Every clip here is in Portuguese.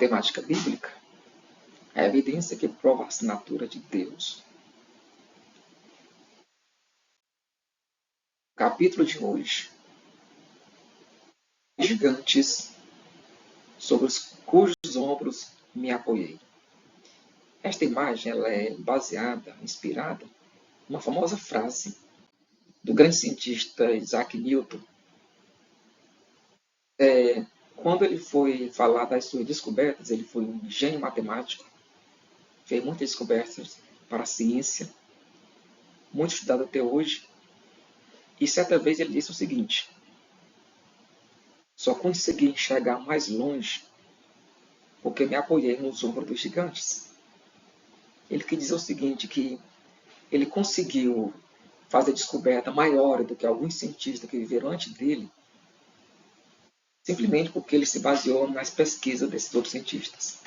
matemática bíblica, a evidência que prova a assinatura de Deus. Capítulo de hoje. Gigantes sobre os cujos ombros me apoiei. Esta imagem ela é baseada, inspirada, numa famosa frase do grande cientista Isaac Newton. Quando ele foi falar das suas descobertas, ele foi um gênio matemático, fez muitas descobertas para a ciência, muito estudado até hoje, e certa vez ele disse o seguinte: só consegui enxergar mais longe porque me apoiei nos ombros dos gigantes. Ele quis dizer o seguinte, que ele conseguiu fazer descoberta maior do que alguns cientistas que viveram antes dele, simplesmente porque ele se baseou nas pesquisas desses outros cientistas.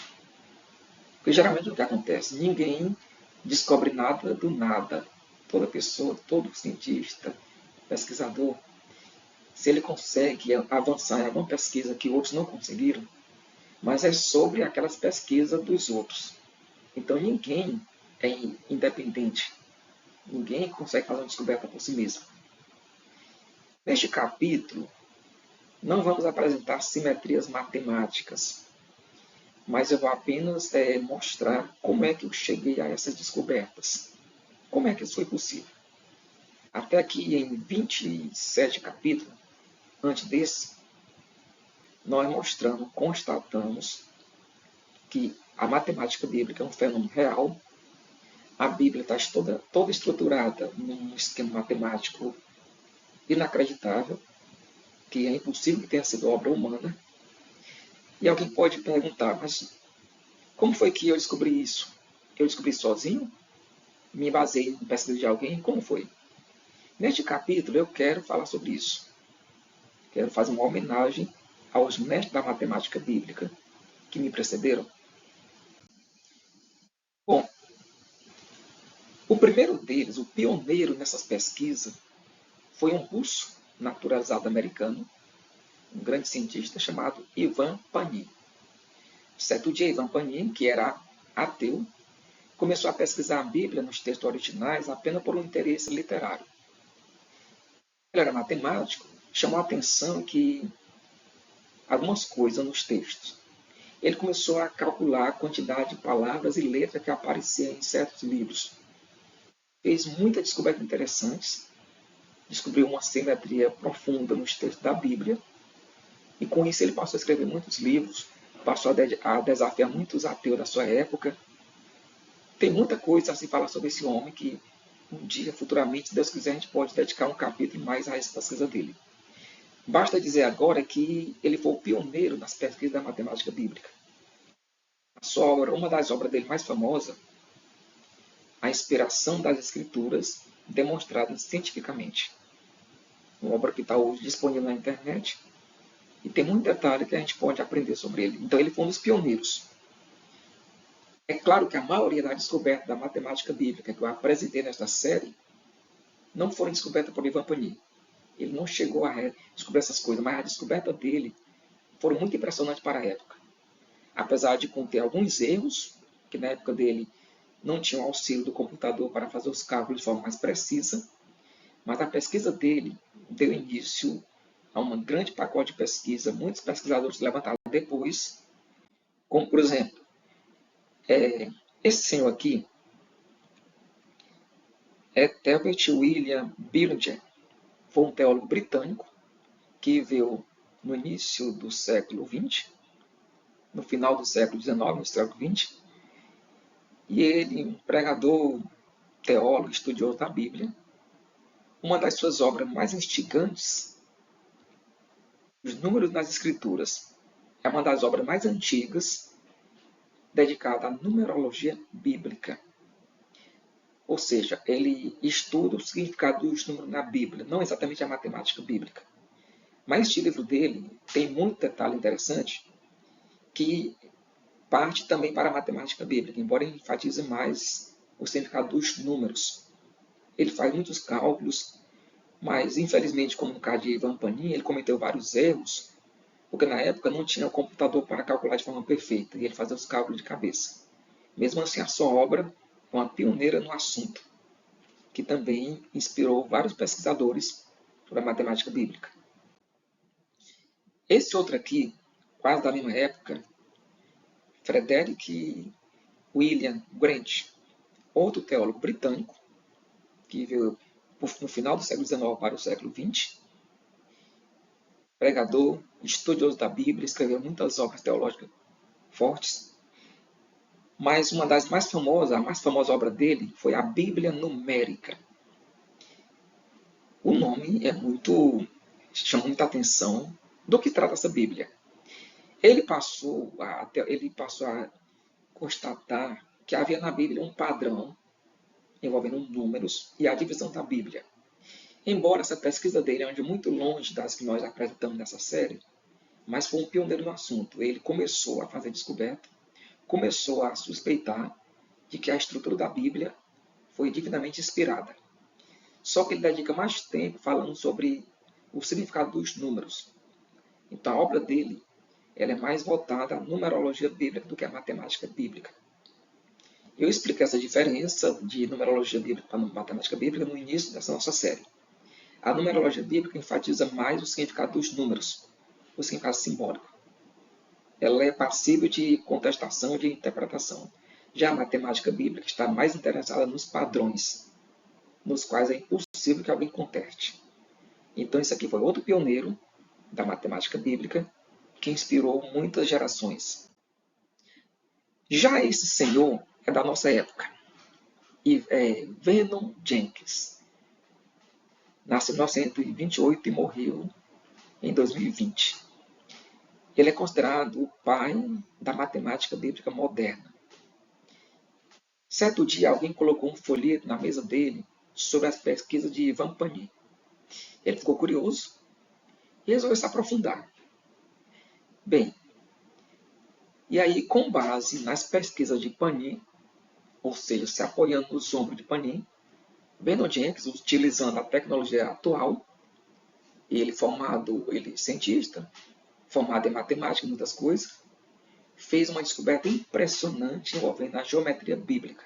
Porque geralmente o que acontece? Ninguém descobre nada do nada. Toda pessoa, todo cientista, pesquisador, se ele consegue avançar em alguma pesquisa que outros não conseguiram, mas é sobre aquelas pesquisas dos outros. Então ninguém é independente. Ninguém consegue fazer uma descoberta por si mesmo. Neste capítulo, não vamos apresentar simetrias matemáticas, mas eu vou apenas mostrar como é que eu cheguei a essas descobertas. Como é que isso foi possível? Até aqui em 27 capítulos, antes desse, nós constatamos que a matemática bíblica é um fenômeno real. A Bíblia está toda estruturada num esquema matemático inacreditável, que é impossível que tenha sido obra humana. E alguém pode perguntar, mas como foi que eu descobri isso? Eu descobri sozinho? Me baseei em pesquisa de alguém? Como foi? Neste capítulo eu quero falar sobre isso. Quero fazer uma homenagem aos mestres da matemática bíblica que me precederam. Bom, o primeiro deles, o pioneiro nessas pesquisas, foi um russo naturalizado americano, um grande cientista chamado Ivan Panin. Certo dia, Ivan Panin, que era ateu, começou a pesquisar a Bíblia nos textos originais apenas por um interesse literário. Ele era matemático, chamou a atenção que algumas coisas nos textos. Ele começou a calcular a quantidade de palavras e letras que apareciam em certos livros. Fez muitas descobertas interessantes, descobriu uma simetria profunda nos textos da Bíblia, e com isso ele passou a escrever muitos livros, passou a desafiar muitos ateus da sua época. Tem muita coisa a se falar sobre esse homem que um dia, futuramente, se Deus quiser, a gente pode dedicar um capítulo mais a essa pesquisa dele. Basta dizer agora que ele foi o pioneiro nas pesquisas da matemática bíblica. A sua obra, uma das obras dele mais famosas, A Inspiração das Escrituras, demonstrada cientificamente. Uma obra que está hoje disponível na internet e tem muito detalhe que a gente pode aprender sobre ele. Então ele foi um dos pioneiros. É claro que a maioria das descobertas da matemática bíblica que eu apresentei nesta série não foram descobertas por Ivan Panin. Ele não chegou a descobrir essas coisas, mas a descoberta dele foram muito impressionantes para a época. Apesar de conter alguns erros, que na época dele não tinham auxílio do computador para fazer os cálculos de forma mais precisa, mas a pesquisa dele deu início a um grande pacote de pesquisa. Muitos pesquisadores levantaram depois, como por exemplo, esse senhor aqui é Herbert William Billinger, foi um teólogo britânico que viveu no início do século XX, no final do século XIX, no século XX, e ele, um pregador, teólogo, estudioso da Bíblia. Uma das suas obras mais instigantes, Os Números nas Escrituras, é uma das obras mais antigas dedicada à numerologia bíblica. Ou seja, ele estuda o significado dos números na Bíblia, não exatamente a matemática bíblica. Mas este livro dele tem muito detalhe interessante que parte também para a matemática bíblica, embora ele enfatize mais o significado dos números. Ele faz muitos cálculos, mas infelizmente, como no caso de Ivan Panin, ele cometeu vários erros, porque na época não tinha computador para calcular de forma perfeita, e ele fazia os cálculos de cabeça. Mesmo assim, a sua obra é uma pioneira no assunto, que também inspirou vários pesquisadores sobre a matemática bíblica. Esse outro aqui, quase da mesma época, Frederick William Grant, outro teólogo britânico, que veio no final do século XIX para o século XX, pregador, estudioso da Bíblia, escreveu muitas obras teológicas fortes, mas uma das mais famosas, a mais famosa obra dele, foi a Bíblia Numérica. O nome chama muita atenção do que trata essa Bíblia. Ele passou a constatar que havia na Bíblia um padrão envolvendo números e a divisão da Bíblia. Embora essa pesquisa dele ande muito longe das que nós apresentamos nessa série, mas foi um pioneiro no assunto. Ele começou a fazer descoberta, começou a suspeitar de que a estrutura da Bíblia foi divinamente inspirada. Só que ele dedica mais tempo falando sobre o significado dos números. Então a obra dele ela é mais voltada à numerologia bíblica do que à matemática bíblica. Eu expliquei essa diferença de numerologia bíblica para matemática bíblica no início dessa nossa série. A numerologia bíblica enfatiza mais o significado dos números, o significado simbólico. Ela é passível de contestação e de interpretação. Já a matemática bíblica está mais interessada nos padrões, nos quais é impossível que alguém conteste. Então, esse aqui foi outro pioneiro da matemática bíblica que inspirou muitas gerações. Já esse senhor é da nossa época, Vernon Jenkins. Nasceu em 1928 e morreu em 2020. Ele é considerado o pai da matemática bíblica moderna. Certo dia, alguém colocou um folheto na mesa dele sobre as pesquisas de Ivan Panin. Ele ficou curioso e resolveu se aprofundar. Bem, e aí, com base nas pesquisas de Panin, ou seja, se apoiando nos ombros de Panin, Vernon Jenkins, utilizando a tecnologia atual, ele cientista, formado em matemática e muitas coisas, fez uma descoberta impressionante envolvendo a geometria bíblica.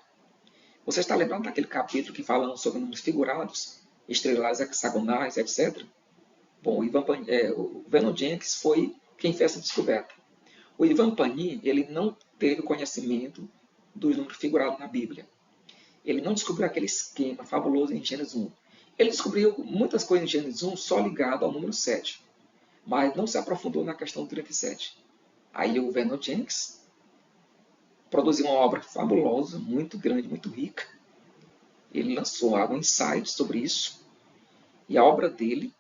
Você está lembrando daquele capítulo que falamos sobre números figurados, estrelas hexagonais, etc.? Bom, o Vernon Jenkins foi quem fez essa descoberta. O Ivan Panin ele não teve conhecimento dos números figurados na Bíblia. Ele não descobriu aquele esquema fabuloso em Gênesis 1. Ele descobriu muitas coisas em Gênesis 1 só ligado ao número 7, mas não se aprofundou na questão do 37. Aí o Vernon Jenkins produziu uma obra fabulosa, muito grande, muito rica. Ele lançou um ensaio sobre isso, e a obra dele,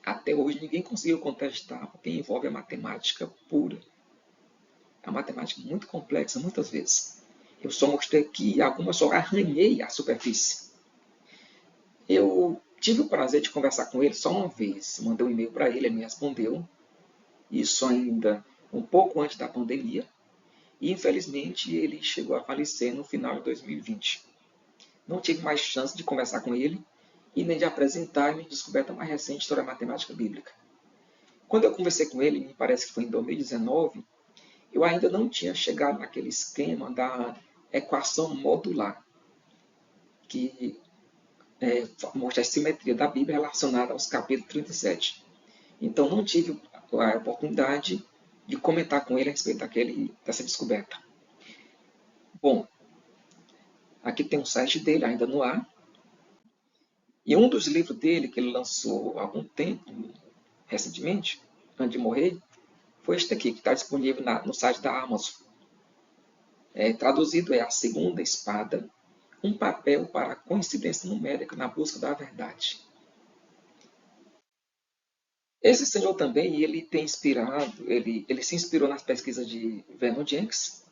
até hoje, ninguém conseguiu contestar, porque envolve a matemática pura. É uma matemática muito complexa, muitas vezes. Eu só mostrei aqui algumas, só arranhei a superfície. Eu tive o prazer de conversar com ele só uma vez. Mandei um e-mail para ele, ele me respondeu. Isso ainda um pouco antes da pandemia. E, infelizmente, ele chegou a falecer no final de 2020. Não tive mais chance de conversar com ele e nem de apresentar a minha descoberta mais recente sobre a matemática bíblica. Quando eu conversei com ele, me parece que foi em 2019, eu ainda não tinha chegado naquele esquema da equação modular, que mostra a simetria da Bíblia relacionada aos capítulos 37. Então, não tive a oportunidade de comentar com ele a respeito dessa descoberta. Bom, aqui tem um site dele ainda no ar. E um dos livros dele, que ele lançou há algum tempo, recentemente, antes de morrer, foi este aqui, que está disponível no site da Amazon. Traduzido A Segunda Espada, um papel para a coincidência numérica na busca da verdade. Esse senhor também, ele tem inspirado, ele se inspirou nas pesquisas de Vernon Jenkins.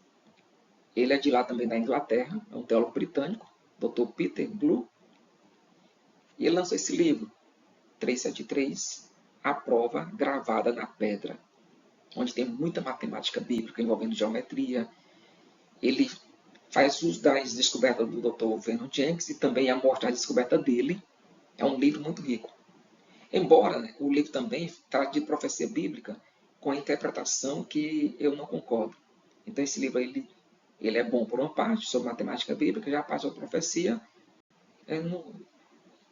Ele é de lá também da Inglaterra, é um teólogo britânico, Dr. Peter Blue. E ele lançou esse livro, 373, A Prova Gravada na Pedra, onde tem muita matemática bíblica envolvendo geometria. Ele faz uso das descobertas do Dr. Vernon Jenkins e também mostra a descoberta dele. É um livro muito rico. Embora o livro também trate de profecia bíblica, com a interpretação que eu não concordo. Então esse livro ele é bom por uma parte, sobre matemática bíblica, já a parte sobre profecia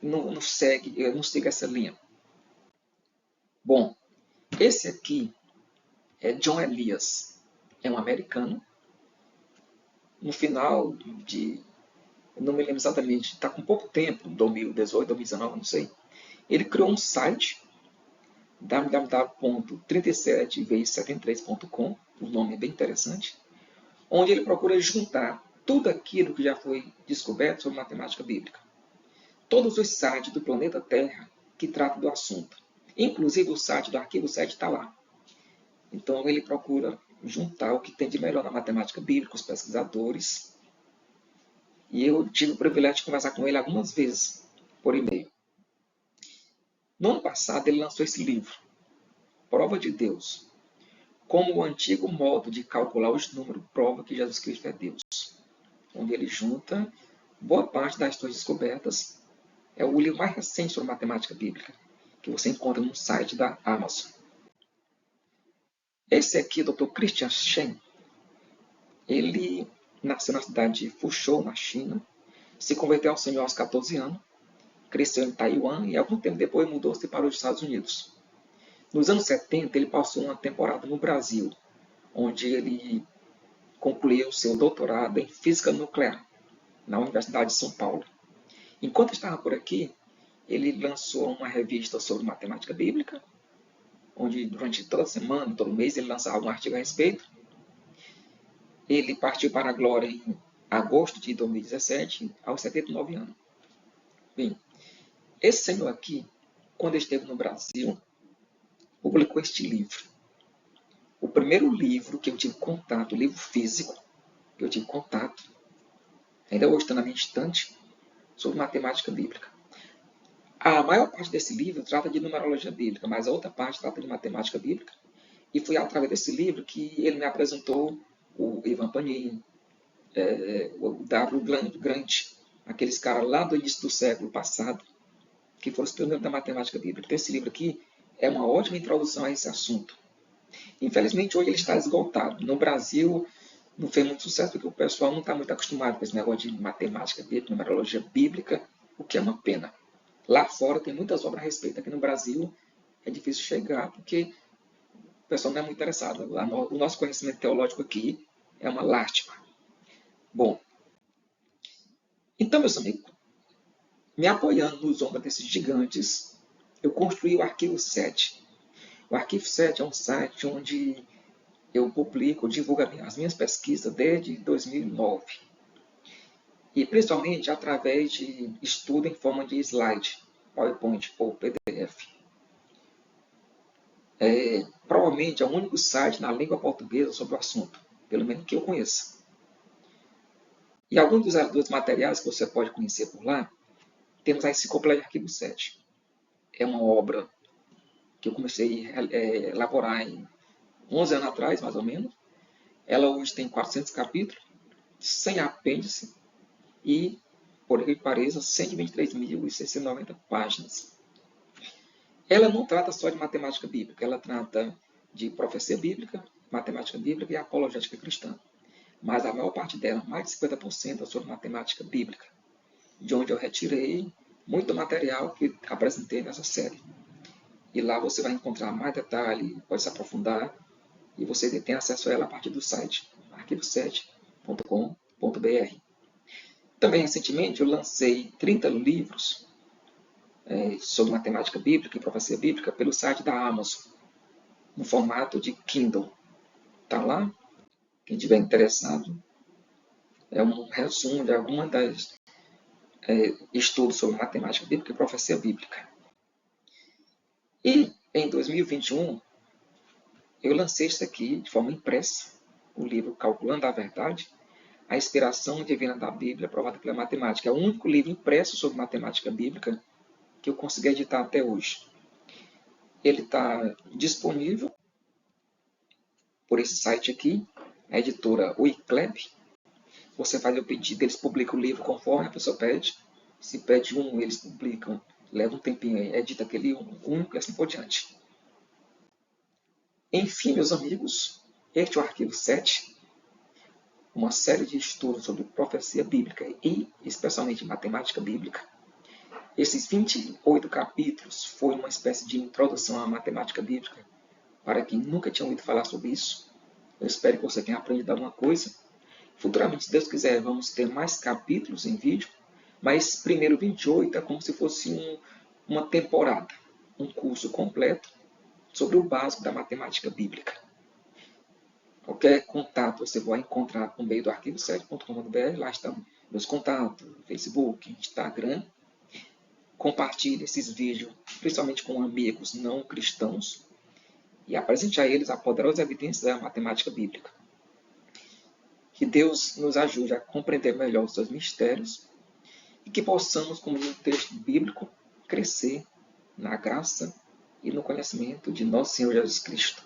não segue, eu não sigo essa linha. Bom, esse aqui é John Elias, é um americano. No final de, não me lembro exatamente, está com pouco tempo, 2018, 2019, não sei. Ele criou um site, www.37vezes73.com, o nome é bem interessante, onde ele procura juntar tudo aquilo que já foi descoberto sobre matemática bíblica. Todos os sites do planeta Terra que tratam do assunto. Inclusive o site do Arquivo 7 está lá. Então ele procura juntar o que tem de melhor na matemática bíblica, os pesquisadores. E eu tive o privilégio de conversar com ele algumas vezes, por e-mail. No ano passado ele lançou esse livro, Prova de Deus. Como o antigo modo de calcular os números prova que Jesus Cristo é Deus. Onde ele junta boa parte das suas descobertas. É o livro mais recente sobre matemática bíblica, que você encontra no site da Amazon. Esse aqui, Dr. Christian Shen, ele nasceu na cidade de Fuzhou, na China, se converteu ao Senhor aos 14 anos, cresceu em Taiwan e algum tempo depois mudou-se para os Estados Unidos. Nos anos 70, ele passou uma temporada no Brasil, onde ele concluiu seu doutorado em Física Nuclear, na Universidade de São Paulo. Enquanto estava por aqui, ele lançou uma revista sobre matemática bíblica, onde durante toda semana, todo mês, ele lançava um artigo a respeito. Ele partiu para a glória em agosto de 2017, aos 79 anos. Bem, esse senhor aqui, quando esteve no Brasil, publicou este livro. O primeiro livro que eu tive contato, livro físico, que eu tive contato, ainda hoje está na minha estante, sobre matemática bíblica. A maior parte desse livro trata de numerologia bíblica, mas a outra parte trata de matemática bíblica. E foi através desse livro que ele me apresentou o Ivan Panin, o W. Grant, aqueles caras lá do início do século passado, que foram os pioneiros da matemática bíblica. Então esse livro aqui é uma ótima introdução a esse assunto. Infelizmente hoje ele está esgotado. No Brasil não fez muito sucesso porque o pessoal não está muito acostumado com esse negócio de matemática bíblica, numerologia bíblica, o que é uma pena. Lá fora tem muitas obras a respeito. Aqui no Brasil é difícil chegar porque o pessoal não é muito interessado. O nosso conhecimento teológico aqui é uma lástima. Bom, então, meus amigos, me apoiando nos ombros desses gigantes, eu construí o Arquivo 7. O Arquivo 7 é um site onde eu publico, divulgo as minhas pesquisas desde 2009. E principalmente através de estudo em forma de slide, PowerPoint ou PDF. Provavelmente é o único site na língua portuguesa sobre o assunto, pelo menos que eu conheça. E alguns dos materiais que você pode conhecer por lá, temos a Enciclopédia Arquivo 7. É uma obra que eu comecei a elaborar em 11 anos atrás, mais ou menos. Ela hoje tem 400 capítulos, 100 apêndices e, por que pareça, 123.690 páginas. Ela não trata só de matemática bíblica, ela trata de profecia bíblica, matemática bíblica e apologética cristã. Mas a maior parte dela, mais de 50%, é sobre matemática bíblica, de onde eu retirei muito material que apresentei nessa série. E lá você vai encontrar mais detalhes, pode se aprofundar, e você tem acesso a ela a partir do site arquivo7.com.br. Também, recentemente, eu lancei 30 livros sobre matemática bíblica e profecia bíblica pelo site da Amazon, no formato de Kindle. Está lá. Quem tiver interessado, é um resumo de algumas das estudos sobre matemática bíblica e profecia bíblica. E em 2021, eu lancei isso aqui de forma impressa, o livro Calculando a Verdade, a inspiração divina da Bíblia provada pela matemática. É o único livro impresso sobre matemática bíblica que eu consegui editar até hoje. Ele está disponível por esse site aqui, a editora Wiclap. Você faz o pedido, eles publicam o livro conforme a pessoa pede. Se pede um, eles publicam, leva um tempinho aí, edita aquele único e assim por diante. Enfim, meus amigos, este é o Arquivo 7, uma série de estudos sobre profecia bíblica e, especialmente, matemática bíblica. Esses 28 capítulos foi uma espécie de introdução à matemática bíblica para quem nunca tinha ouvido falar sobre isso. Eu espero que você tenha aprendido alguma coisa. Futuramente, se Deus quiser, vamos ter mais capítulos em vídeo, mas primeiro 28 é como se fosse uma temporada, um curso completo sobre o básico da matemática bíblica. Qualquer contato você vai encontrar por meio do arquivo7.com.br, lá estão meus contatos, Facebook, Instagram. Compartilhe esses vídeos, principalmente com amigos não cristãos, e apresente a eles a poderosa evidência da matemática bíblica. Que Deus nos ajude a compreender melhor os seus mistérios e que possamos, como no texto bíblico, crescer na graça e no conhecimento de nosso Senhor Jesus Cristo.